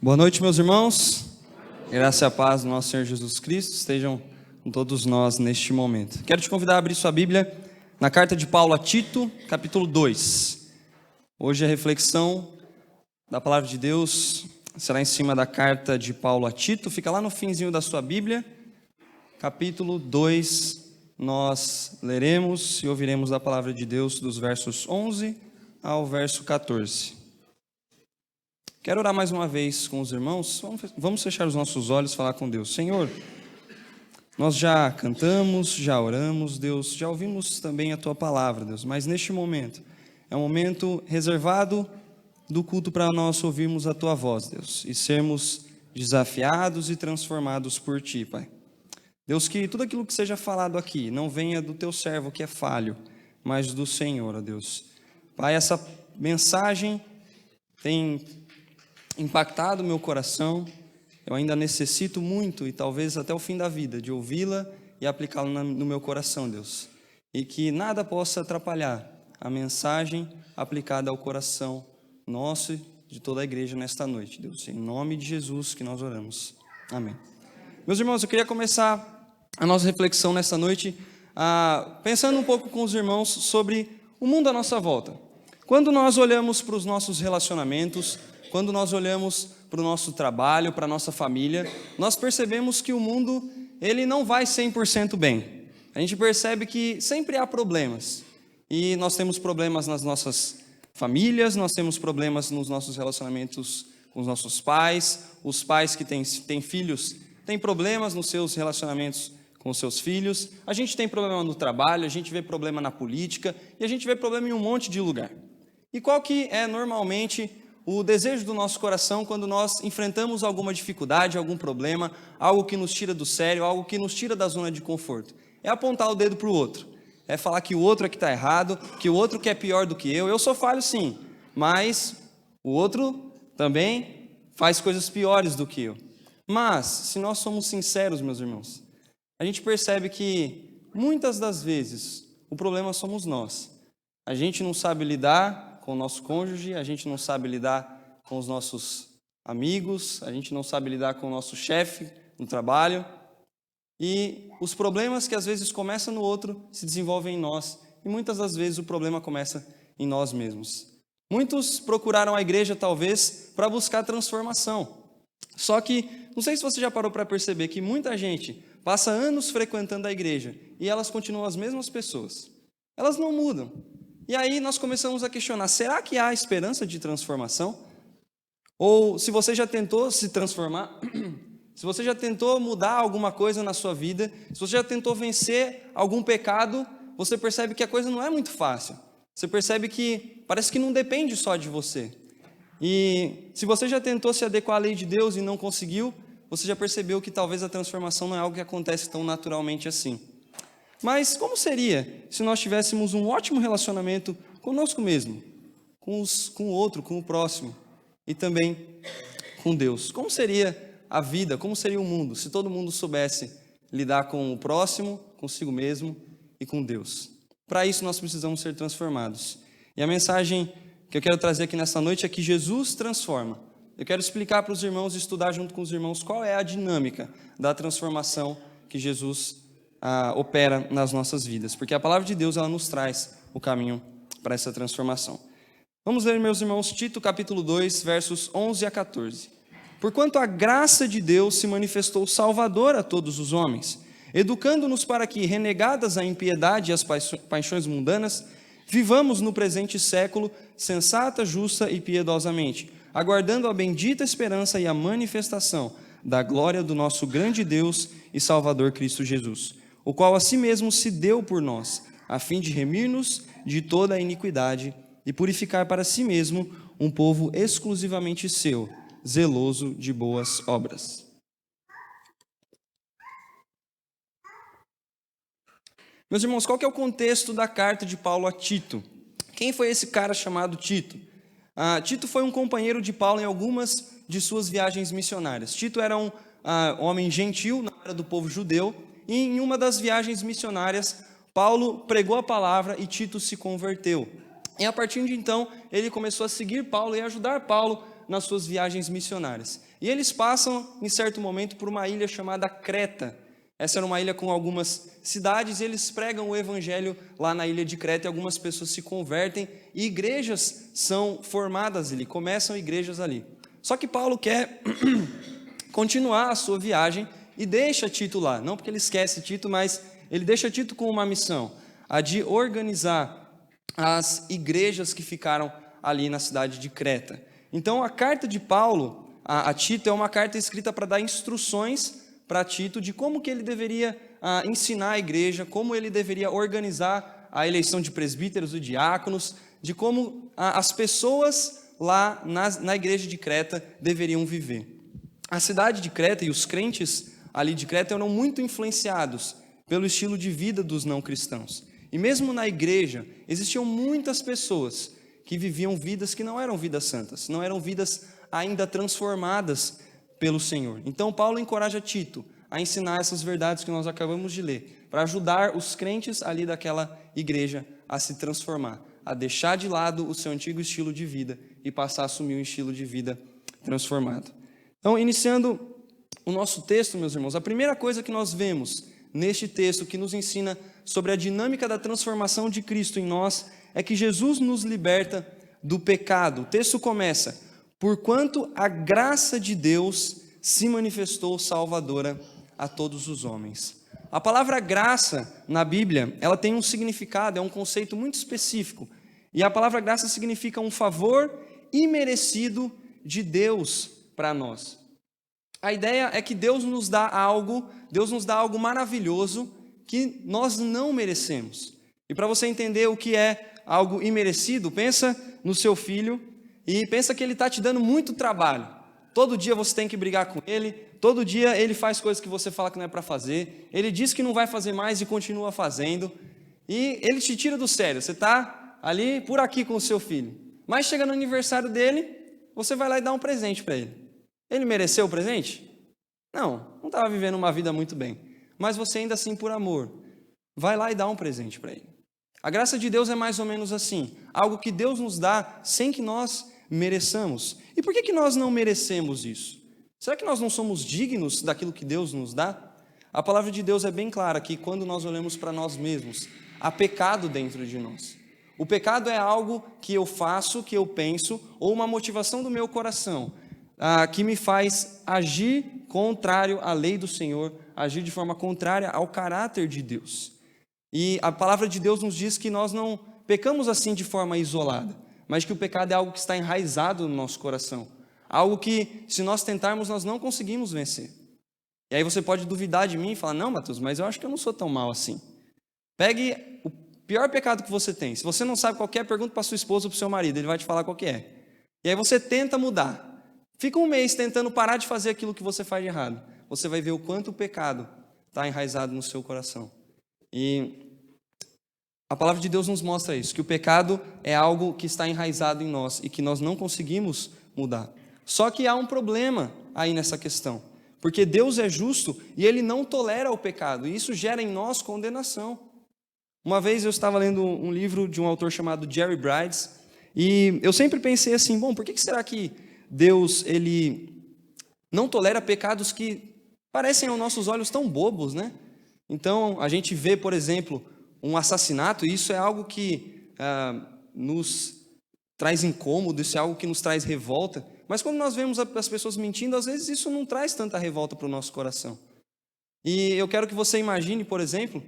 Boa noite, meus irmãos. Graça e a paz do nosso Senhor Jesus Cristo estejam com todos nós neste momento. Quero te convidar a abrir sua Bíblia na carta de Paulo a Tito, capítulo 2. Hoje a reflexão da palavra de Deus será em cima da carta de Paulo a Tito. Fica lá no finzinho da sua Bíblia, capítulo 2. Nós leremos e ouviremos da palavra de Deus dos versos 11 ao verso 14. Quero orar mais uma vez com os irmãos. Vamos fechar os nossos olhos e falar com Deus. Senhor, nós já cantamos, já oramos, Deus, já ouvimos também a Tua palavra, Deus, mas neste momento é um momento reservado do culto para nós ouvirmos a Tua voz, Deus, e sermos desafiados e transformados por Ti, Pai. Deus, que tudo aquilo que seja falado aqui não venha do Teu servo que é falho, mas do Senhor, ó Deus. Pai, essa mensagem tem impactado meu coração. Eu ainda necessito muito e talvez até o fim da vida de ouvi-la e aplicá-la no meu coração, Deus. E que nada possa atrapalhar a mensagem aplicada ao coração nosso e de toda a igreja nesta noite, Deus. Em nome de Jesus que nós oramos. Amém. Meus irmãos, eu queria começar a nossa reflexão nesta noite pensando um pouco com os irmãos sobre o mundo à nossa volta. Quando nós olhamos para os nossos relacionamentos, quando nós olhamos para o nosso trabalho, para a nossa família, nós percebemos que o mundo ele não vai 100% bem. A gente percebe que sempre há problemas. E nós temos problemas nas nossas famílias, nós temos problemas nos nossos relacionamentos com os nossos pais. Os pais que têm filhos têm problemas nos seus relacionamentos com os seus filhos. A gente tem problema no trabalho, a gente vê problema na política e a gente vê problema em um monte de lugar. E qual que é normalmente o desejo do nosso coração quando nós enfrentamos alguma dificuldade, algum problema, algo que nos tira do sério, algo que nos tira da zona de conforto? É apontar o dedo para o outro, é falar que o outro é que está errado, que o outro que é pior do que eu sou falho sim, mas o outro também faz coisas piores do que eu. Mas, se nós somos sinceros, meus irmãos, a gente percebe que muitas das vezes o problema somos nós. A gente não sabe lidar com o nosso cônjuge, a gente não sabe lidar com os nossos amigos, a gente não sabe lidar com o nosso chefe no trabalho. E os problemas que às vezes começam no outro se desenvolvem em nós. E muitas das vezes o problema começa em nós mesmos. Muitos procuraram a igreja talvez para buscar transformação. Só que, não sei se você já parou para perceber que muita gente passa anos frequentando a igreja e elas continuam as mesmas pessoas. Elas não mudam. E aí nós começamos a questionar, será que há esperança de transformação? Ou se você já tentou se transformar, se você já tentou mudar alguma coisa na sua vida, se você já tentou vencer algum pecado, você percebe que a coisa não é muito fácil. Você percebe que parece que não depende só de você. E se você já tentou se adequar à lei de Deus e não conseguiu, você já percebeu que talvez a transformação não é algo que acontece tão naturalmente assim. Mas como seria se nós tivéssemos um ótimo relacionamento conosco mesmo, com o outro, com o próximo e também com Deus? Como seria a vida, como seria o mundo se todo mundo soubesse lidar com o próximo, consigo mesmo e com Deus? Para isso nós precisamos ser transformados. E a mensagem que eu quero trazer aqui nessa noite é que Jesus transforma. Eu quero explicar para os irmãos e estudar junto com os irmãos qual é a dinâmica da transformação que Jesus opera nas nossas vidas, porque a palavra de Deus ela nos traz o caminho para essa transformação. Vamos ler, meus irmãos, Tito capítulo 2, versos 11 a 14. Porquanto a graça de Deus se manifestou salvadora a todos os homens, educando-nos para que, renegadas a impiedade e as paixões mundanas, vivamos no presente século sensata, justa e piedosamente, aguardando a bendita esperança e a manifestação da glória do nosso grande Deus e Salvador Cristo Jesus, o qual a si mesmo se deu por nós, a fim de remir-nos de toda a iniquidade e purificar para si mesmo um povo exclusivamente seu, zeloso de boas obras. Meus irmãos, qual que é o contexto da carta de Paulo a Tito? Quem foi esse cara chamado Tito? Tito foi um companheiro de Paulo em algumas de suas viagens missionárias. Tito era um homem gentil, não era do povo judeu, e em uma das viagens missionárias, Paulo pregou a palavra e Tito se converteu. E a partir de então, ele começou a seguir Paulo e ajudar Paulo nas suas viagens missionárias. E eles passam, em certo momento, por uma ilha chamada Creta. Essa era uma ilha com algumas cidades, e eles pregam o evangelho lá na ilha de Creta, e algumas pessoas se convertem, e igrejas são formadas ali, começam igrejas ali. Só que Paulo quer continuar a sua viagem e deixa Tito lá, não porque ele esquece Tito, mas ele deixa Tito com uma missão, a de organizar as igrejas que ficaram ali na cidade de Creta. Então, a carta de Paulo a Tito é uma carta escrita para dar instruções para Tito de como que ele deveria ensinar a igreja, como ele deveria organizar a eleição de presbíteros e diáconos, de como as pessoas lá na igreja de Creta deveriam viver. A cidade de Creta e os crentes ali de Creta eram muito influenciados pelo estilo de vida dos não cristãos. E mesmo na igreja, existiam muitas pessoas que viviam vidas que não eram vidas santas, não eram vidas ainda transformadas pelo Senhor. Então, Paulo encoraja Tito a ensinar essas verdades que nós acabamos de ler, para ajudar os crentes ali daquela igreja a se transformar, a deixar de lado o seu antigo estilo de vida e passar a assumir um estilo de vida transformado. Então, iniciando o nosso texto, meus irmãos, a primeira coisa que nós vemos neste texto que nos ensina sobre a dinâmica da transformação de Cristo em nós é que Jesus nos liberta do pecado. O texto começa: porquanto a graça de Deus se manifestou salvadora a todos os homens. A palavra graça na Bíblia, ela tem um significado, é um conceito muito específico. E a palavra graça significa um favor imerecido de Deus para nós. A ideia é que Deus nos dá algo maravilhoso que nós não merecemos. E para você entender o que é algo imerecido, pensa no seu filho e pensa que ele está te dando muito trabalho. Todo dia você tem que brigar com ele, todo dia ele faz coisas que você fala que não é para fazer, ele diz que não vai fazer mais e continua fazendo, e ele te tira do sério. Você está ali por aqui com o seu filho, mas chega no aniversário dele, você vai lá e dá um presente para ele. Ele mereceu o presente? Não estava vivendo uma vida muito bem, mas você ainda assim, por amor, vai lá e dá um presente para ele. A graça de Deus é mais ou menos assim, algo que Deus nos dá sem que nós mereçamos. E por que nós não merecemos isso? Será que nós não somos dignos daquilo que Deus nos dá? A palavra de Deus é bem clara que quando nós olhamos para nós mesmos, há pecado dentro de nós. O pecado é algo que eu faço, que eu penso, ou uma motivação do meu coração, que me faz agir contrário à lei do Senhor, agir de forma contrária ao caráter de Deus. E a palavra de Deus nos diz que nós não pecamos assim de forma isolada, mas que o pecado é algo que está enraizado no nosso coração, algo que, se nós tentarmos, nós não conseguimos vencer. E aí você pode duvidar de mim e falar: não, Matheus, mas eu acho que eu não sou tão mal assim. Pegue o pior pecado que você tem. Se você não sabe qual é, pergunta para sua esposa ou para o seu marido, ele vai te falar qual que é. E aí você tenta mudar. Fica um mês tentando parar de fazer aquilo que você faz de errado. Você vai ver o quanto o pecado está enraizado no seu coração. E a palavra de Deus nos mostra isso, que o pecado é algo que está enraizado em nós e que nós não conseguimos mudar. Só que há um problema aí nessa questão, porque Deus é justo e Ele não tolera o pecado, e isso gera em nós condenação. Uma vez eu estava lendo um livro de um autor chamado Jerry Bridges, e eu sempre pensei assim: bom, por que será que Deus ele não tolera pecados que parecem aos nossos olhos tão bobos, né? Então, a gente vê, por exemplo, um assassinato, e isso é algo que nos traz incômodo, isso é algo que nos traz revolta, mas quando nós vemos as pessoas mentindo, às vezes isso não traz tanta revolta para o nosso coração. E eu quero que você imagine, por exemplo,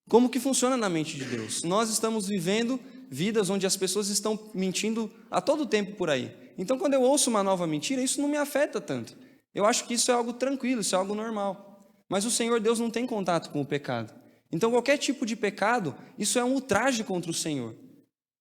como que funciona na mente de Deus. Nós estamos vivendo vidas onde as pessoas estão mentindo a todo tempo por aí. Então, quando eu ouço uma nova mentira, isso não me afeta tanto. Eu acho que isso é algo tranquilo, isso é algo normal. Mas o Senhor Deus não tem contato com o pecado. Então, qualquer tipo de pecado, isso é um ultraje contra o Senhor.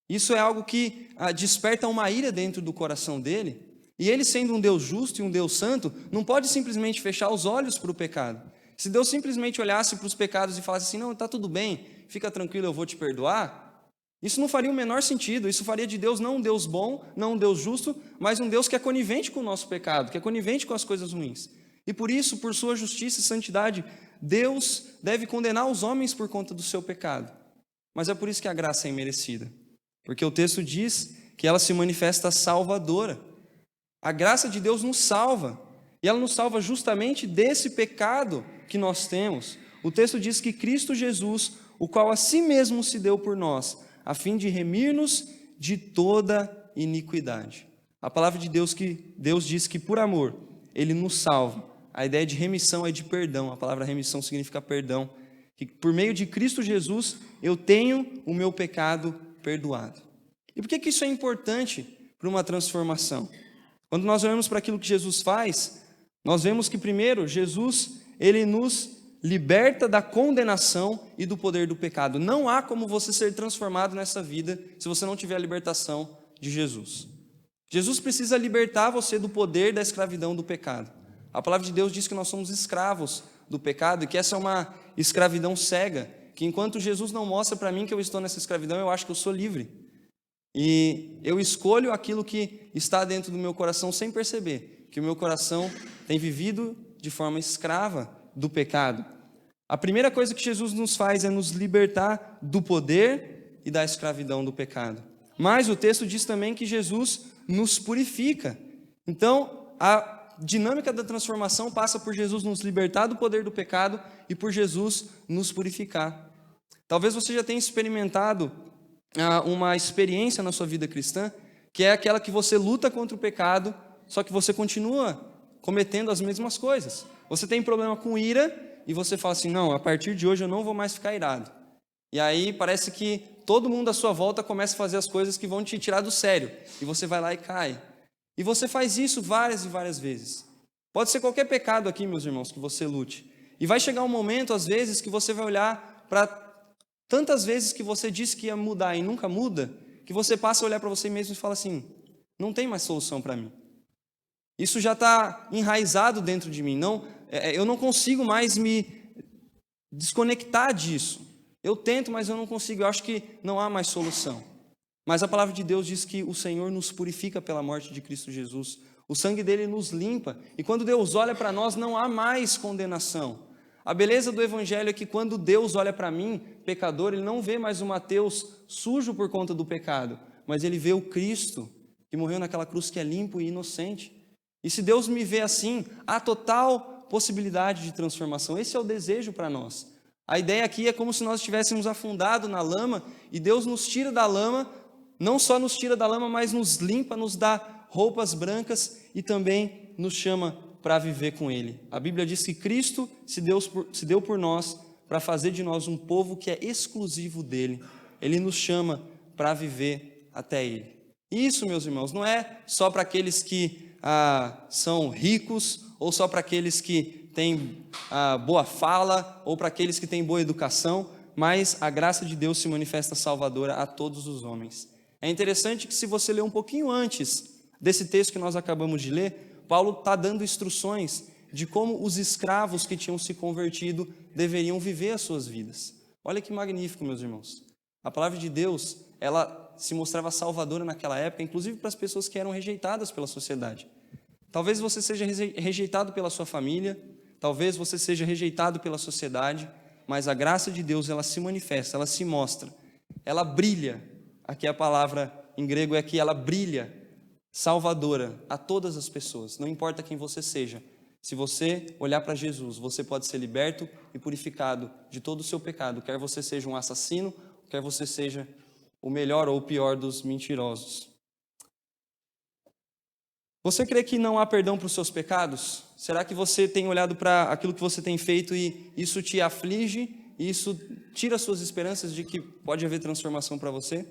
Isso é algo que desperta uma ira dentro do coração dele. E ele, sendo um Deus justo e um Deus santo, não pode simplesmente fechar os olhos para o pecado. Se Deus simplesmente olhasse para os pecados e falasse assim: não, está tudo bem, fica tranquilo, eu vou te perdoar, isso não faria o menor sentido. Isso faria de Deus não um Deus bom, não um Deus justo, mas um Deus que é conivente com o nosso pecado, que é conivente com as coisas ruins. E por isso, por sua justiça e santidade, Deus deve condenar os homens por conta do seu pecado. Mas é por isso que a graça é imerecida, porque o texto diz que ela se manifesta salvadora. A graça de Deus nos salva. E ela nos salva justamente desse pecado que nós temos. O texto diz que Cristo Jesus, o qual a si mesmo se deu por nós, a fim de remir-nos de toda iniquidade. A palavra de Deus diz que por amor Ele nos salva. A ideia de remissão é de perdão. A palavra remissão significa perdão. Que por meio de Cristo Jesus eu tenho o meu pecado perdoado. E por que isso é importante para uma transformação? Quando nós olhamos para aquilo que Jesus faz, nós vemos que primeiro Jesus, Ele nos liberta da condenação e do poder do pecado. Não há como você ser transformado nessa vida se você não tiver a libertação de Jesus. Jesus precisa libertar você do poder da escravidão do pecado. A palavra de Deus diz que nós somos escravos do pecado e que essa é uma escravidão cega, que enquanto Jesus não mostra para mim que eu estou nessa escravidão, eu acho que eu sou livre. E eu escolho aquilo que está dentro do meu coração sem perceber, que o meu coração tem vivido de forma escrava do pecado. A primeira coisa que Jesus nos faz é nos libertar do poder e da escravidão do pecado. Mas o texto diz também que Jesus nos purifica. Então, a dinâmica da transformação passa por Jesus nos libertar do poder do pecado e por Jesus nos purificar. Talvez você já tenha experimentado uma experiência na sua vida cristã, que é aquela que você luta contra o pecado, só que você continua cometendo as mesmas coisas. Você tem problema com ira e você fala assim, não, a partir de hoje eu não vou mais ficar irado. E aí parece que todo mundo à sua volta começa a fazer as coisas que vão te tirar do sério. E você vai lá e cai. E você faz isso várias e várias vezes. Pode ser qualquer pecado aqui, meus irmãos, que você lute. E vai chegar um momento, às vezes, que você vai olhar para tantas vezes que você disse que ia mudar e nunca muda, que você passa a olhar para você mesmo e fala assim, não tem mais solução para mim. Isso já está enraizado dentro de mim. Eu não consigo mais me desconectar disso. Eu tento, mas eu não consigo. Eu acho que não há mais solução. Mas a palavra de Deus diz que o Senhor nos purifica pela morte de Cristo Jesus. O sangue dele nos limpa. E quando Deus olha para nós, não há mais condenação. A beleza do Evangelho é que quando Deus olha para mim, pecador, Ele não vê mais o Mateus sujo por conta do pecado, mas Ele vê o Cristo que morreu naquela cruz que é limpo e inocente. E se Deus me vê assim, há total possibilidade de transformação. Esse é o desejo para nós. A ideia aqui é como se nós estivéssemos afundados na lama e Deus nos tira da lama, não só nos tira da lama, mas nos limpa, nos dá roupas brancas e também nos chama para viver com Ele. A Bíblia diz que Cristo se deu por nós para fazer de nós um povo que é exclusivo dEle. Ele nos chama para viver até Ele. E isso, meus irmãos, não é só para aqueles que são ricos, ou só para aqueles que têm boa fala, ou para aqueles que têm boa educação, mas a graça de Deus se manifesta salvadora a todos os homens. É interessante que se você ler um pouquinho antes desse texto que nós acabamos de ler, Paulo está dando instruções de como os escravos que tinham se convertido deveriam viver as suas vidas. Olha que magnífico, meus irmãos. A palavra de Deus, ela se mostrava salvadora naquela época, inclusive para as pessoas que eram rejeitadas pela sociedade. Talvez você seja rejeitado pela sua família, talvez você seja rejeitado pela sociedade, mas a graça de Deus, ela se manifesta, ela se mostra, ela brilha. Aqui a palavra em grego é que ela brilha, salvadora a todas as pessoas, não importa quem você seja. Se você olhar para Jesus, você pode ser liberto e purificado de todo o seu pecado, quer você seja um assassino, quer você seja o melhor ou o pior dos mentirosos. Você crê que não há perdão para os seus pecados? Será que você tem olhado para aquilo que você tem feito e isso te aflige, e isso tira suas esperanças de que pode haver transformação para você?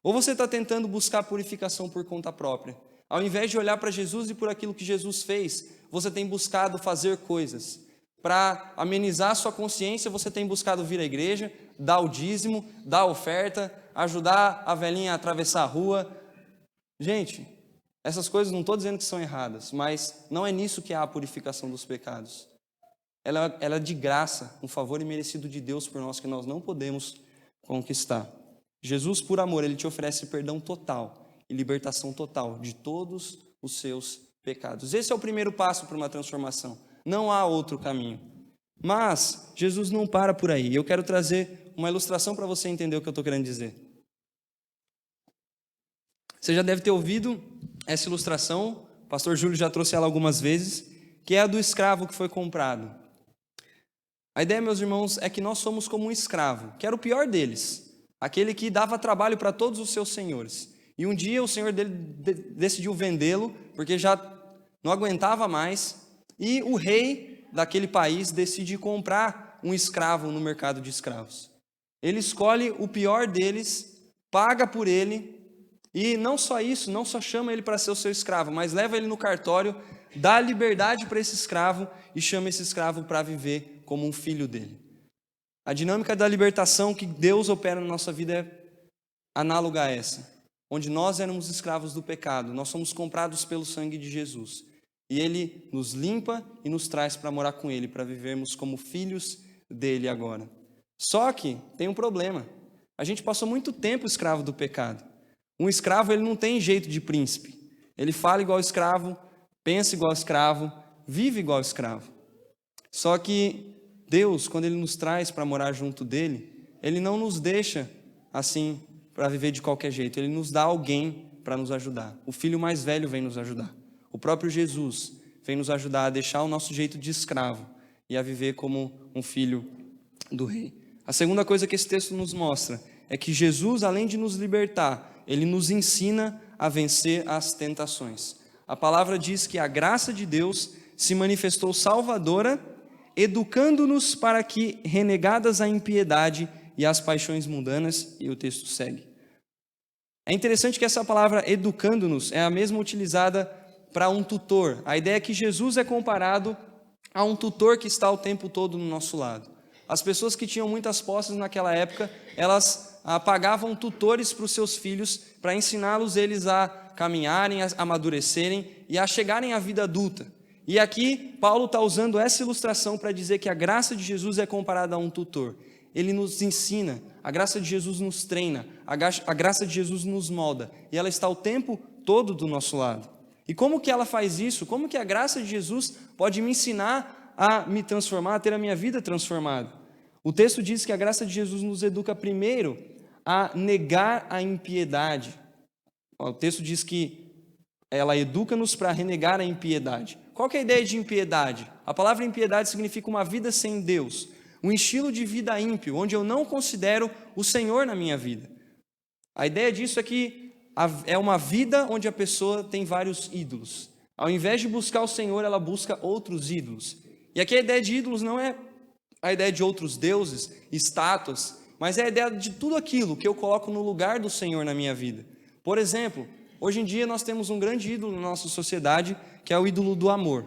Ou você está tentando buscar purificação por conta própria? Ao invés de olhar para Jesus e por aquilo que Jesus fez, você tem buscado fazer coisas. Para amenizar a sua consciência, você tem buscado vir à igreja, dar o dízimo, dar a oferta, ajudar a velhinha a atravessar a rua. Gente, essas coisas não estou dizendo que são erradas, mas não é nisso que há a purificação dos pecados. Ela é de graça, um favor imerecido de Deus por nós que nós não podemos conquistar. Jesus, por amor, Ele te oferece perdão total e libertação total de todos os seus pecados. Esse é o primeiro passo para uma transformação. Não há outro caminho. Mas Jesus não para por aí. Eu quero trazer uma ilustração para você entender o que eu estou querendo dizer. Você já deve ter ouvido essa ilustração o pastor Júlio já trouxe ela algumas vezes, que é a do escravo que foi comprado. A ideia, meus irmãos, é que nós somos como um escravo, que era o pior deles, aquele que dava trabalho para todos os seus senhores. E um dia o senhor dele decidiu vendê-lo, porque já não aguentava mais, e o rei daquele país decide comprar um escravo no mercado de escravos. Ele escolhe o pior deles, paga por ele, e não só isso, não só chama ele para ser o seu escravo, mas leva ele no cartório, dá liberdade para esse escravo e chama esse escravo para viver como um filho dele. A dinâmica da libertação que Deus opera na nossa vida é análoga a essa, onde nós éramos escravos do pecado, nós somos comprados pelo sangue de Jesus. E Ele nos limpa e nos traz para morar com Ele, para vivermos como filhos dele agora. Só que tem um problema. A gente passou muito tempo escravo do pecado. Um escravo, ele não tem jeito de príncipe. Ele fala igual escravo, pensa igual escravo, vive igual escravo. Só que Deus, quando Ele nos traz para morar junto dEle, Ele não nos deixa assim para viver de qualquer jeito. Ele nos dá alguém para nos ajudar. O filho mais velho vem nos ajudar. O próprio Jesus vem nos ajudar a deixar o nosso jeito de escravo e a viver como um filho do rei. A segunda coisa que esse texto nos mostra é que Jesus, além de nos libertar, Ele nos ensina a vencer as tentações. A palavra diz que a graça de Deus se manifestou salvadora, educando-nos para que, renegadas a impiedade e as paixões mundanas, e o texto segue. É interessante que essa palavra educando-nos é a mesma utilizada para um tutor. A ideia é que Jesus é comparado a um tutor que está o tempo todo no nosso lado. As pessoas que tinham muitas posses naquela época, elas pagavam tutores para os seus filhos para ensiná-los eles a caminharem, a amadurecerem e a chegarem à vida adulta. E aqui Paulo está usando essa ilustração para dizer que a graça de Jesus é comparada a um tutor. Ele nos ensina, a graça de Jesus nos treina, a graça de Jesus nos molda e ela está o tempo todo do nosso lado. E como que ela faz isso? Como que a graça de Jesus pode me ensinar a me transformar, a ter a minha vida transformada? O texto diz que a graça de Jesus nos educa primeiro a negar a impiedade. O texto diz que ela educa-nos para renegar a impiedade. Qual que é a ideia de impiedade? A palavra impiedade significa uma vida sem Deus, um estilo de vida ímpio, onde eu não considero o Senhor na minha vida. A ideia disso é que é uma vida onde a pessoa tem vários ídolos. Ao invés de buscar o Senhor, ela busca outros ídolos. E aqui a ideia de ídolos não é a ideia de outros deuses, estátuas, mas é a ideia de tudo aquilo que eu coloco no lugar do Senhor na minha vida. Por exemplo, hoje em dia nós temos um grande ídolo na nossa sociedade, que é o ídolo do amor.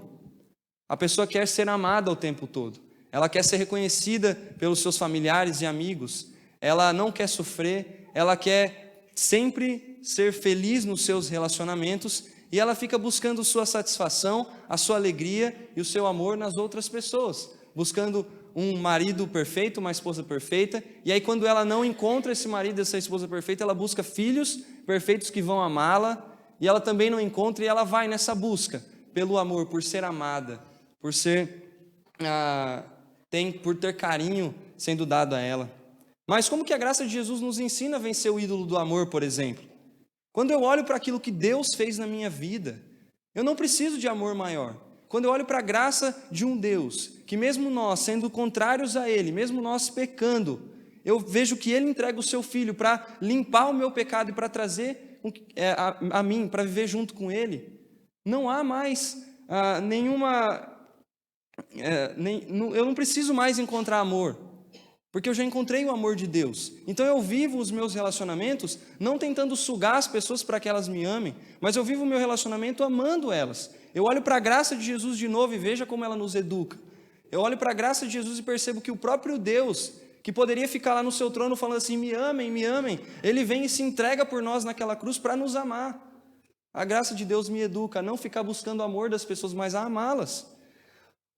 A pessoa quer ser amada o tempo todo. Ela quer ser reconhecida pelos seus familiares e amigos. Ela não quer sofrer, ela quer sempre ser feliz nos seus relacionamentos e ela fica buscando sua satisfação, a sua alegria e o seu amor nas outras pessoas, buscando um marido perfeito, uma esposa perfeita, e aí quando ela não encontra esse marido, essa esposa perfeita, ela busca filhos perfeitos que vão amá-la, e ela também não encontra, e ela vai nessa busca pelo amor, por ser amada, por ter carinho sendo dado a ela. Mas como que a graça de Jesus nos ensina a vencer o ídolo do amor, por exemplo? Quando eu olho para aquilo que Deus fez na minha vida, eu não preciso de amor maior. Quando eu olho para a graça de um Deus, que mesmo nós, sendo contrários a Ele, mesmo nós pecando, eu vejo que Ele entrega o Seu Filho para limpar o meu pecado e para trazer a mim, para viver junto com Ele. Não há mais eu não preciso mais encontrar amor, porque eu já encontrei o amor de Deus. Então eu vivo os meus relacionamentos não tentando sugar as pessoas para que elas me amem, mas eu vivo o meu relacionamento amando elas. Eu olho para a graça de Jesus de novo e veja como ela nos educa. Eu olho para a graça de Jesus e percebo que o próprio Deus, que poderia ficar lá no seu trono falando assim, me amem, Ele vem e se entrega por nós naquela cruz para nos amar. A graça de Deus me educa a não ficar buscando o amor das pessoas, mas a amá-las.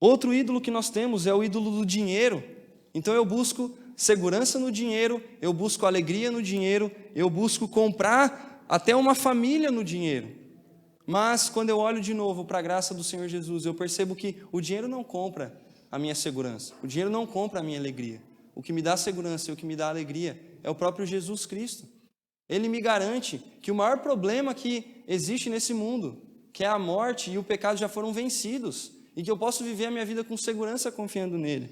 Outro ídolo que nós temos é o ídolo do dinheiro. Então eu busco segurança no dinheiro, eu busco alegria no dinheiro, eu busco comprar até uma família no dinheiro. Mas quando eu olho de novo para a graça do Senhor Jesus, eu percebo que o dinheiro não compra a minha segurança, o dinheiro não compra a minha alegria. O que me dá segurança e o que me dá alegria é o próprio Jesus Cristo. Ele me garante que o maior problema que existe nesse mundo que é a morte e o pecado já foram vencidos, e que eu posso viver a minha vida com segurança confiando nele.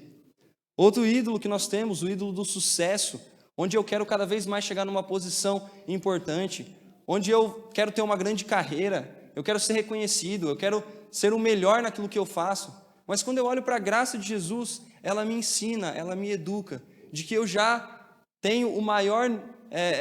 Outro ídolo que nós temos, o ídolo do sucesso, onde eu quero cada vez mais chegar numa posição importante, onde eu quero ter uma grande carreira, eu quero ser reconhecido, eu quero ser o melhor naquilo que eu faço. Mas quando eu olho para a graça de Jesus, ela me ensina, ela me educa, de que eu já tenho o maior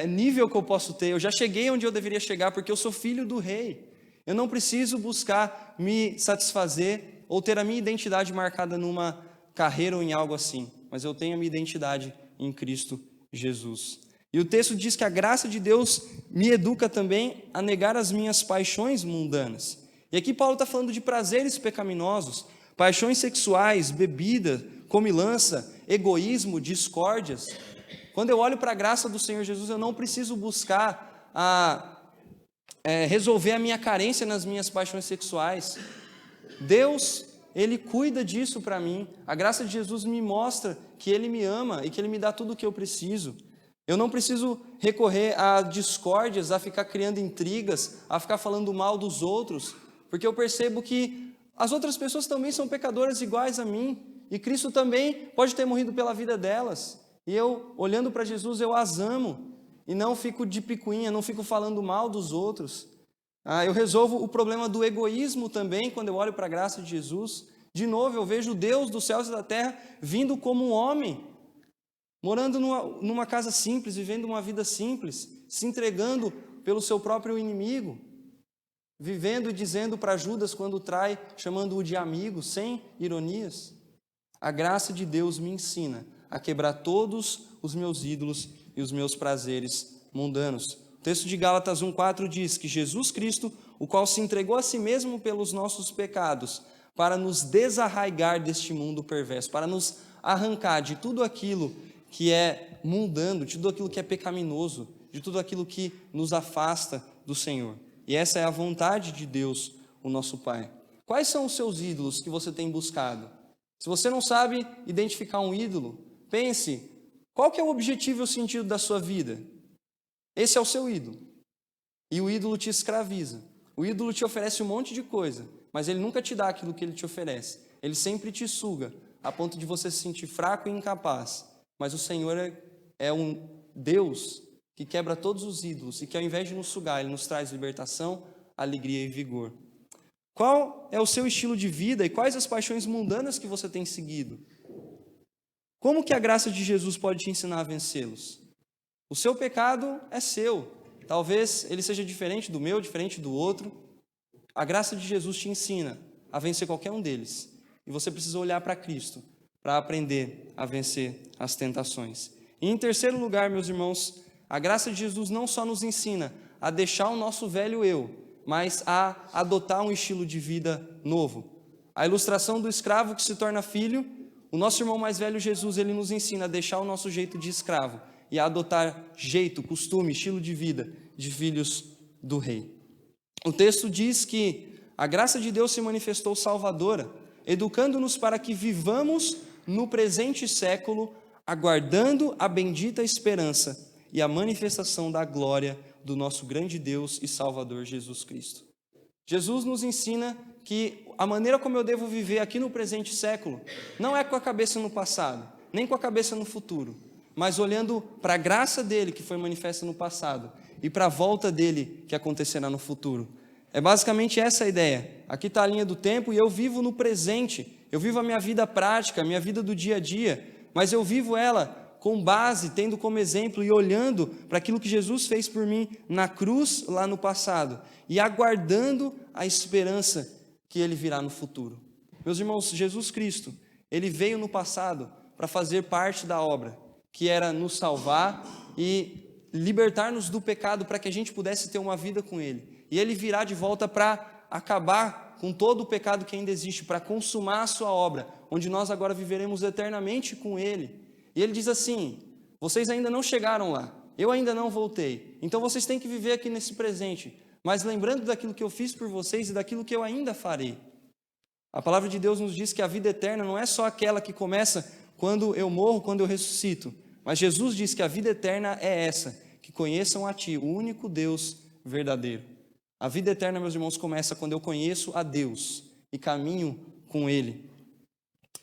nível que eu posso ter, eu já cheguei onde eu deveria chegar, porque eu sou filho do rei. Eu não preciso buscar me satisfazer ou ter a minha identidade marcada numa carreira ou em algo assim, mas eu tenho a minha identidade em Cristo Jesus. E o texto diz que a graça de Deus me educa também a negar as minhas paixões mundanas. E aqui Paulo está falando de prazeres pecaminosos, paixões sexuais, bebida, comilança, egoísmo, discórdias. Quando eu olho para a graça do Senhor Jesus, eu não preciso buscar resolver a minha carência nas minhas paixões sexuais. Deus, Ele cuida disso para mim. A graça de Jesus me mostra que Ele me ama e que Ele me dá tudo o que eu preciso. Eu não preciso recorrer a discórdias, a ficar criando intrigas, a ficar falando mal dos outros, porque eu percebo que as outras pessoas também são pecadoras iguais a mim, e Cristo também pode ter morrido pela vida delas. E eu, olhando para Jesus, eu as amo, e não fico de picuinha, não fico falando mal dos outros. Eu resolvo o problema do egoísmo também, quando eu olho para a graça de Jesus. De novo, eu vejo o Deus dos céus e da terra vindo como um homem, morando numa casa simples, vivendo uma vida simples, se entregando pelo seu próprio inimigo, vivendo e dizendo para Judas quando trai, chamando-o de amigo, sem ironias. A graça de Deus me ensina a quebrar todos os meus ídolos e os meus prazeres mundanos. O texto de Gálatas 1,4 diz que Jesus Cristo, o qual se entregou a si mesmo pelos nossos pecados, para nos desarraigar deste mundo perverso, para nos arrancar de tudo aquilo que é mundano, de tudo aquilo que é pecaminoso, de tudo aquilo que nos afasta do Senhor. E essa é a vontade de Deus, o nosso Pai. Quais são os seus ídolos que você tem buscado? Se você não sabe identificar um ídolo, pense, qual que é o objetivo e o sentido da sua vida? Esse é o seu ídolo. E o ídolo te escraviza. O ídolo te oferece um monte de coisa, mas ele nunca te dá aquilo que ele te oferece. Ele sempre te suga, a ponto de você se sentir fraco e incapaz. Mas o Senhor é um Deus que quebra todos os ídolos e que ao invés de nos sugar, Ele nos traz libertação, alegria e vigor. Qual é o seu estilo de vida e quais as paixões mundanas que você tem seguido? Como que a graça de Jesus pode te ensinar a vencê-los? O seu pecado é seu. Talvez ele seja diferente do meu, diferente do outro. A graça de Jesus te ensina a vencer qualquer um deles. E você precisa olhar para Cristo para aprender a vencer as tentações. E em terceiro lugar, meus irmãos, a graça de Jesus não só nos ensina a deixar o nosso velho eu, mas a adotar um estilo de vida novo. A ilustração do escravo que se torna filho, o nosso irmão mais velho Jesus, ele nos ensina a deixar o nosso jeito de escravo e a adotar jeito, costume, estilo de vida de filhos do rei. O texto diz que a graça de Deus se manifestou salvadora, educando-nos para que vivamos no presente século, aguardando a bendita esperança e a manifestação da glória do nosso grande Deus e Salvador Jesus Cristo. Jesus nos ensina que a maneira como eu devo viver aqui no presente século não é com a cabeça no passado, nem com a cabeça no futuro, mas olhando para a graça dele que foi manifesta no passado e para a volta dele que acontecerá no futuro. É basicamente essa a ideia. Aqui está a linha do tempo e eu vivo no presente. Eu vivo a minha vida prática, a minha vida do dia a dia, mas eu vivo ela com base, tendo como exemplo e olhando para aquilo que Jesus fez por mim na cruz lá no passado e aguardando a esperança que Ele virá no futuro. Meus irmãos, Jesus Cristo, Ele veio no passado para fazer parte da obra, que era nos salvar e libertar-nos do pecado para que a gente pudesse ter uma vida com Ele. E Ele virá de volta para acabar com todo o pecado que ainda existe, para consumar a sua obra, onde nós agora viveremos eternamente com Ele. E Ele diz assim, vocês ainda não chegaram lá, eu ainda não voltei, então vocês têm que viver aqui nesse presente, mas lembrando daquilo que eu fiz por vocês e daquilo que eu ainda farei. A palavra de Deus nos diz que a vida eterna não é só aquela que começa quando eu morro, quando eu ressuscito, mas Jesus diz que a vida eterna é essa, que conheçam a Ti, o único Deus verdadeiro. A vida eterna, meus irmãos, começa quando eu conheço a Deus e caminho com Ele.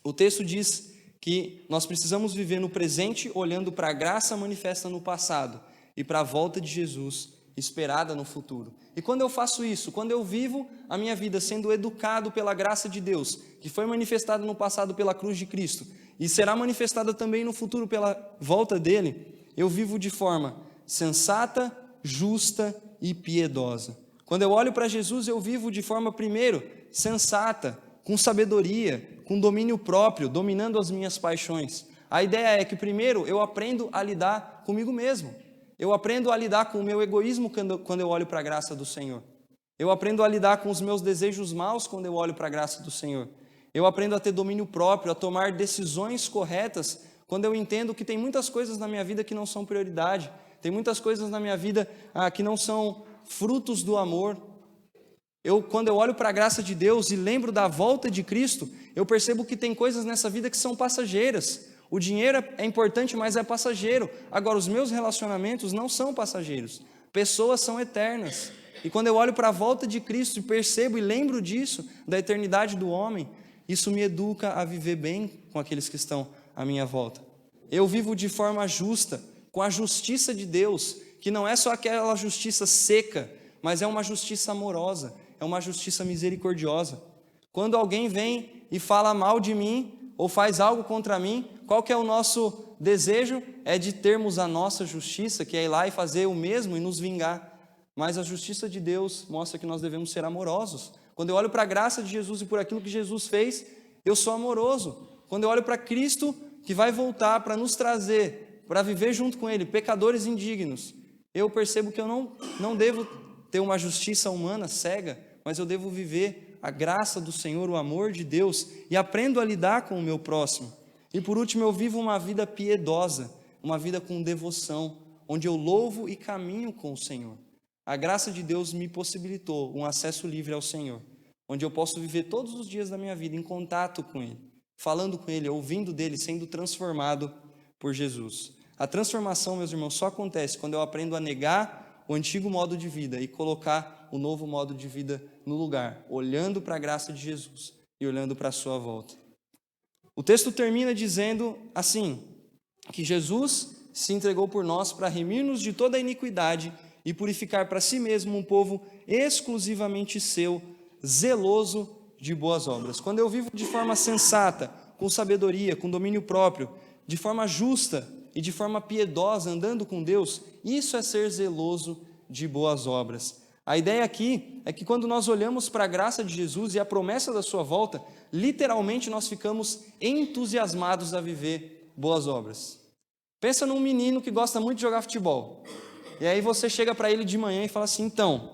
O texto diz que nós precisamos viver no presente olhando para a graça manifesta no passado e para a volta de Jesus esperada no futuro. E quando eu faço isso, quando eu vivo a minha vida sendo educado pela graça de Deus, que foi manifestada no passado pela cruz de Cristo e será manifestada também no futuro pela volta dele, eu vivo de forma sensata, justa e piedosa. Quando eu olho para Jesus, eu vivo de forma, primeiro, sensata, com sabedoria, com domínio próprio, dominando as minhas paixões. A ideia é que, primeiro, eu aprendo a lidar comigo mesmo. Eu aprendo a lidar com o meu egoísmo quando eu olho para a graça do Senhor. Eu aprendo a lidar com os meus desejos maus quando eu olho para a graça do Senhor. Eu aprendo a ter domínio próprio, a tomar decisões corretas quando eu entendo que tem muitas coisas na minha vida que não são prioridade. Tem muitas coisas na minha vida que não são frutos do amor. Quando eu olho para a graça de Deus e lembro da volta de Cristo, eu percebo que tem coisas nessa vida que são passageiras. O dinheiro é importante, mas é passageiro. Agora, os meus relacionamentos não são passageiros. Pessoas são eternas. E quando eu olho para a volta de Cristo e percebo e lembro disso, da eternidade do homem, isso me educa a viver bem com aqueles que estão à minha volta. Eu vivo de forma justa, com a justiça de Deus, que não é só aquela justiça seca, mas é uma justiça amorosa, é uma justiça misericordiosa. Quando alguém vem e fala mal de mim, ou faz algo contra mim, qual que é o nosso desejo? É de termos a nossa justiça, que é ir lá e fazer o mesmo e nos vingar. Mas a justiça de Deus mostra que nós devemos ser amorosos. Quando eu olho para a graça de Jesus e por aquilo que Jesus fez, eu sou amoroso. Quando eu olho para Cristo, que vai voltar para nos trazer, para viver junto com Ele, pecadores indignos, eu percebo que eu não devo ter uma justiça humana cega, mas eu devo viver a graça do Senhor, o amor de Deus, e aprendo a lidar com o meu próximo. E por último, eu vivo uma vida piedosa, uma vida com devoção, onde eu louvo e caminho com o Senhor. A graça de Deus me possibilitou um acesso livre ao Senhor, onde eu posso viver todos os dias da minha vida em contato com Ele, falando com Ele, ouvindo dEle, sendo transformado por Jesus. A transformação, meus irmãos, só acontece quando eu aprendo a negar o antigo modo de vida e colocar o novo modo de vida no lugar, olhando para a graça de Jesus e olhando para a sua volta. O texto termina dizendo assim, que Jesus se entregou por nós para remir-nos de toda a iniquidade e purificar para si mesmo um povo exclusivamente seu, zeloso de boas obras. Quando eu vivo de forma sensata, com sabedoria, com domínio próprio, de forma justa e de forma piedosa, andando com Deus, isso é ser zeloso de boas obras. A ideia aqui é que quando nós olhamos para a graça de Jesus e a promessa da sua volta, literalmente nós ficamos entusiasmados a viver boas obras. Pensa num menino que gosta muito de jogar futebol. E aí você chega para ele de manhã e fala assim, então,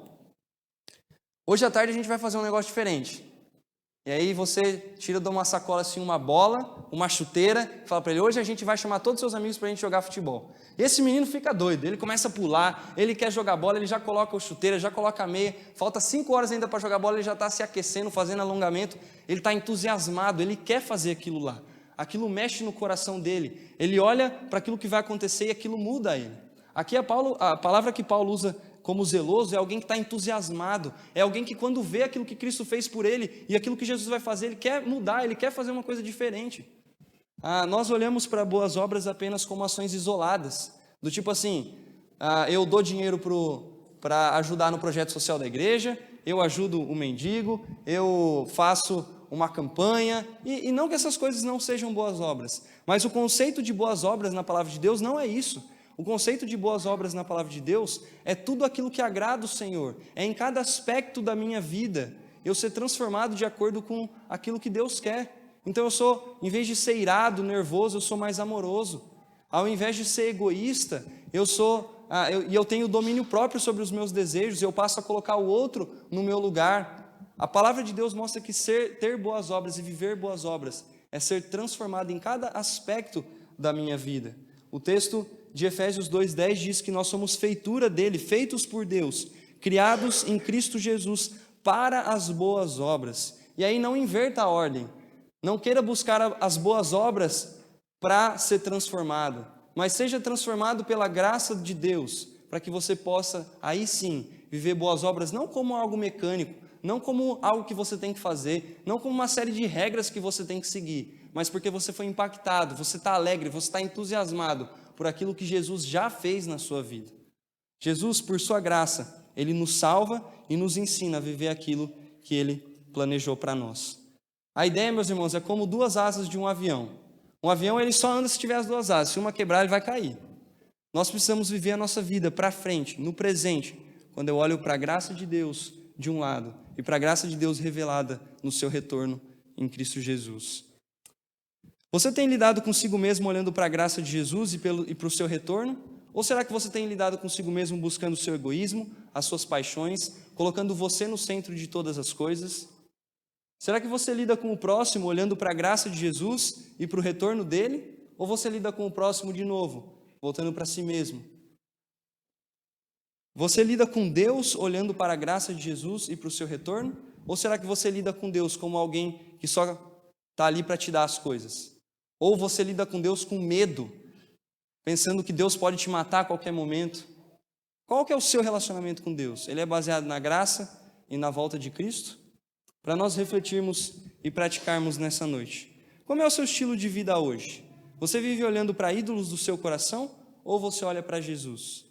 hoje à tarde a gente vai fazer um negócio diferente. E aí você tira de uma sacola assim uma bola, uma chuteira, fala para ele, hoje a gente vai chamar todos os seus amigos para a gente jogar futebol. E esse menino fica doido, ele começa a pular, ele quer jogar bola, ele já coloca a chuteira, já coloca a meia, falta 5 horas ainda para jogar bola, ele já está se aquecendo, fazendo alongamento, ele está entusiasmado, ele quer fazer aquilo lá. Aquilo mexe no coração dele, ele olha para aquilo que vai acontecer e aquilo muda ele. Aqui a palavra que Paulo usa como zeloso é alguém que está entusiasmado, é alguém que quando vê aquilo que Cristo fez por ele e aquilo que Jesus vai fazer, ele quer mudar, ele quer fazer uma coisa diferente. Nós olhamos para boas obras apenas como ações isoladas, do tipo assim, eu dou dinheiro para ajudar no projeto social da igreja, eu ajudo o mendigo, eu faço uma campanha, e não que essas coisas não sejam boas obras, mas o conceito de boas obras na palavra de Deus não é isso. O conceito de boas obras na palavra de Deus é tudo aquilo que agrada o Senhor, é em cada aspecto da minha vida, eu ser transformado de acordo com aquilo que Deus quer. Então em vez de ser irado, nervoso, eu sou mais amoroso. Ao invés de ser egoísta, eu tenho domínio próprio sobre os meus desejos, eu passo a colocar o outro no meu lugar. A palavra de Deus mostra que ter boas obras e viver boas obras é ser transformado em cada aspecto da minha vida. O texto de Efésios 2:10 diz que nós somos feitura dele, feitos por Deus, criados em Cristo Jesus para as boas obras. E aí não inverta a ordem, não queira buscar as boas obras para ser transformado, mas seja transformado pela graça de Deus, para que você possa, aí sim, viver boas obras, não como algo mecânico, não como algo que você tem que fazer, não como uma série de regras que você tem que seguir, mas porque você foi impactado, você está alegre, você está entusiasmado por aquilo que Jesus já fez na sua vida. Jesus, por sua graça, Ele nos salva e nos ensina a viver aquilo que Ele planejou para nós. A ideia, meus irmãos, é como duas asas de um avião. Um avião, ele só anda se tiver as duas asas. Se uma quebrar, ele vai cair. Nós precisamos viver a nossa vida para frente, no presente, quando eu olho para a graça de Deus de um lado e para a graça de Deus revelada no seu retorno em Cristo Jesus. Você tem lidado consigo mesmo olhando para a graça de Jesus e para o seu retorno? Ou será que você tem lidado consigo mesmo buscando o seu egoísmo, as suas paixões, colocando você no centro de todas as coisas? Será que você lida com o próximo olhando para a graça de Jesus e para o retorno dele? Ou você lida com o próximo de novo, voltando para si mesmo? Você lida com Deus olhando para a graça de Jesus e para o seu retorno? Ou será que você lida com Deus como alguém que só está ali para te dar as coisas? Ou você lida com Deus com medo, pensando que Deus pode te matar a qualquer momento? Qual que é o seu relacionamento com Deus? Ele é baseado na graça e na volta de Cristo? Para nós refletirmos e praticarmos nessa noite. Como é o seu estilo de vida hoje? Você vive olhando para ídolos do seu coração ou você olha para Jesus?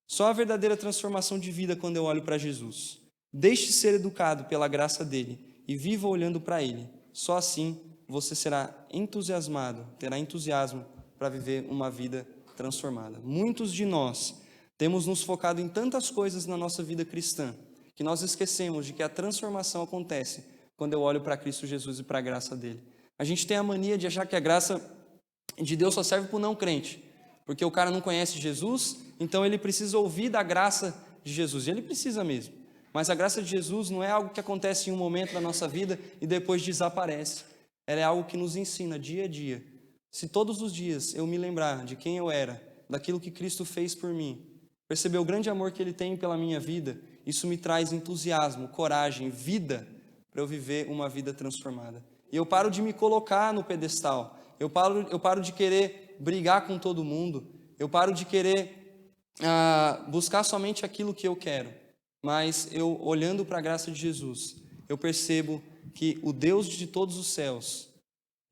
Só a verdadeira transformação de vida quando eu olho para Jesus. Deixe ser educado pela graça dele e viva olhando para ele. Só assim você será entusiasmado, terá entusiasmo para viver uma vida transformada. Muitos de nós temos nos focado em tantas coisas na nossa vida cristã que nós esquecemos de que a transformação acontece quando eu olho para Cristo Jesus e para a graça dele. A gente tem a mania de achar que a graça de Deus só serve para o não crente, porque o cara não conhece Jesus, então ele precisa ouvir da graça de Jesus, e ele precisa mesmo. Mas a graça de Jesus não é algo que acontece em um momento da nossa vida e depois desaparece. Ela é algo que nos ensina dia a dia. Se todos os dias eu me lembrar de quem eu era, daquilo que Cristo fez por mim, perceber o grande amor que Ele tem pela minha vida, isso me traz entusiasmo, coragem, vida para eu viver uma vida transformada. E eu paro de me colocar no pedestal, eu paro de querer brigar com todo mundo, eu paro de querer buscar somente aquilo que eu quero, mas eu, olhando para a graça de Jesus, eu percebo que o Deus de todos os céus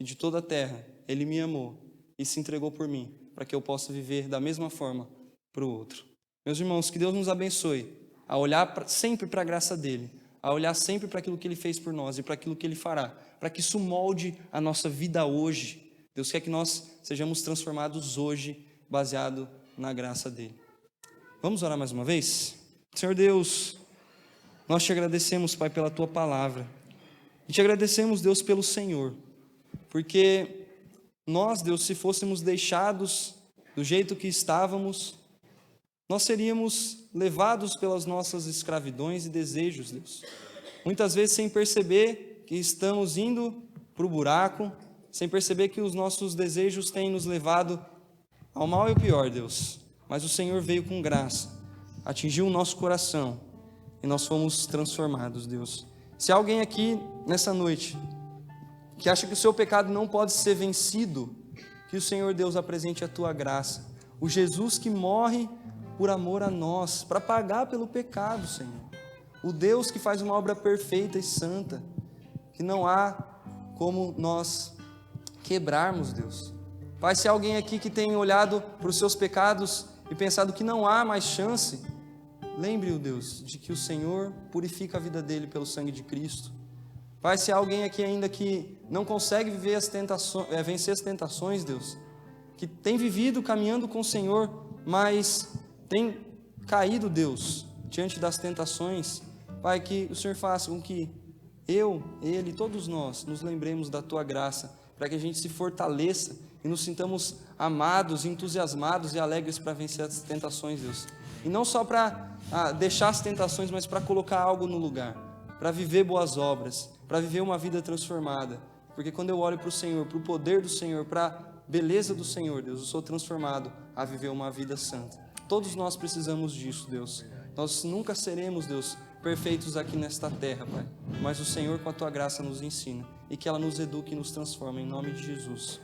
e de toda a terra, Ele me amou e se entregou por mim, para que eu possa viver da mesma forma para o outro. Meus irmãos, que Deus nos abençoe a olhar sempre para a graça dEle, a olhar sempre para aquilo que Ele fez por nós e para aquilo que Ele fará, para que isso molde a nossa vida hoje. Deus quer que nós sejamos transformados hoje, baseado na graça dEle. Vamos orar mais uma vez? Senhor Deus, nós te agradecemos, Pai, pela Tua palavra. E te agradecemos, Deus, pelo Senhor, porque nós, Deus, se fôssemos deixados do jeito que estávamos, nós seríamos levados pelas nossas escravidões e desejos, Deus. Muitas vezes sem perceber que estamos indo para o buraco, sem perceber que os nossos desejos têm nos levado ao mal e ao pior, Deus. Mas o Senhor veio com graça, atingiu o nosso coração e nós fomos transformados, Deus. Se há alguém aqui nessa noite que acha que o seu pecado não pode ser vencido, que o Senhor Deus apresente a tua graça. O Jesus que morre por amor a nós, para pagar pelo pecado, Senhor. O Deus que faz uma obra perfeita e santa, que não há como nós quebrarmos, Deus. Pai, se há alguém aqui que tem olhado para os seus pecados e pensado que não há mais chance, lembre-o, Deus, de que o Senhor purifica a vida dele pelo sangue de Cristo. Pai, se há alguém aqui ainda que não consegue viver vencer as tentações, Deus, que tem vivido caminhando com o Senhor, mas tem caído, Deus, diante das tentações, Pai, que o Senhor faça com que eu, ele, todos nós, nos lembremos da Tua graça, para que a gente se fortaleça e nos sintamos amados, entusiasmados e alegres para vencer as tentações, Deus. E não só para deixar as tentações, mas para colocar algo no lugar, para viver boas obras, para viver uma vida transformada. Porque quando eu olho para o Senhor, para o poder do Senhor, para a beleza do Senhor, Deus, eu sou transformado a viver uma vida santa. Todos nós precisamos disso, Deus. Nós nunca seremos, Deus, perfeitos aqui nesta terra, Pai. Mas o Senhor, com a Tua graça, nos ensina. E que ela nos eduque e nos transforme, em nome de Jesus.